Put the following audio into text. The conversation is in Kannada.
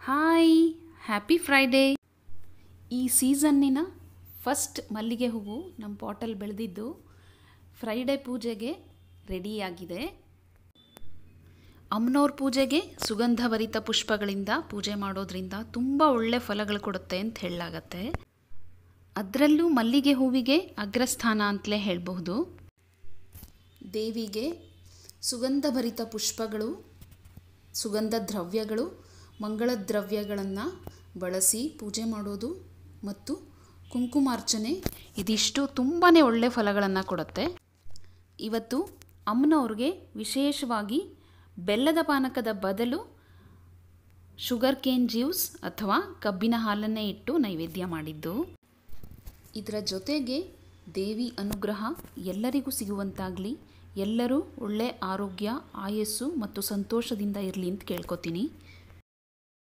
Hi, happy Friday. ಈ ಸೀಸನ್ನಿನ ಫಸ್ಟ್ ಮಲ್ಲಿಗೆ ಹೂವು ನಮ್ಮ ಪಾಟಲ್ಲಿ ಬೆಳೆದಿದ್ದು ಫ್ರೈಡೇ ಪೂಜೆಗೆ ರೆಡಿಯಾಗಿದೆ. ಅಮ್ಮನವ್ರ ಪೂಜೆಗೆ ಸುಗಂಧಭರಿತ ಪುಷ್ಪಗಳಿಂದ ಪೂಜೆ ಮಾಡೋದ್ರಿಂದ ತುಂಬ ಒಳ್ಳೆ ಫಲಗಳು ಕೊಡುತ್ತೆ ಅಂತ ಹೇಳಲಾಗತ್ತೆ. ಅದರಲ್ಲೂ ಮಲ್ಲಿಗೆ ಹೂವಿಗೆ ಅಗ್ರಸ್ಥಾನ ಅಂತಲೇ ಹೇಳಬಹುದು. ದೇವಿಗೆ ಸುಗಂಧಭರಿತ ಪುಷ್ಪಗಳು, ಸುಗಂಧ ದ್ರವ್ಯಗಳು, ಮಂಗಳ ದ್ರವ್ಯಗಳನ್ನು ಬಳಸಿ ಪೂಜೆ ಮಾಡೋದು ಮತ್ತು ಕುಂಕುಮಾರ್ಚನೆ ಇದಿಷ್ಟು ತುಂಬಾ ಒಳ್ಳೆ ಫಲಗಳನ್ನು ಕೊಡುತ್ತೆ. ಇವತ್ತು ಅಮ್ಮನವ್ರಿಗೆ ವಿಶೇಷವಾಗಿ ಬೆಲ್ಲದ ಪಾನಕದ ಬದಲು ಶುಗರ್ ಕೇನ್ ಜ್ಯೂಸ್ ಅಥವಾ ಕಬ್ಬಿನ ಹಾಲನ್ನೇ ಇಟ್ಟು ನೈವೇದ್ಯ ಮಾಡಿದ್ದು. ಇದರ ಜೊತೆಗೆ ದೇವಿ ಅನುಗ್ರಹ ಎಲ್ಲರಿಗೂ ಸಿಗುವಂತಾಗಲಿ, ಎಲ್ಲರೂ ಒಳ್ಳೆ ಆರೋಗ್ಯ, ಆಯಸ್ಸು ಮತ್ತು ಸಂತೋಷದಿಂದ ಇರಲಿ ಅಂತ ಕೇಳ್ಕೊತೀನಿ.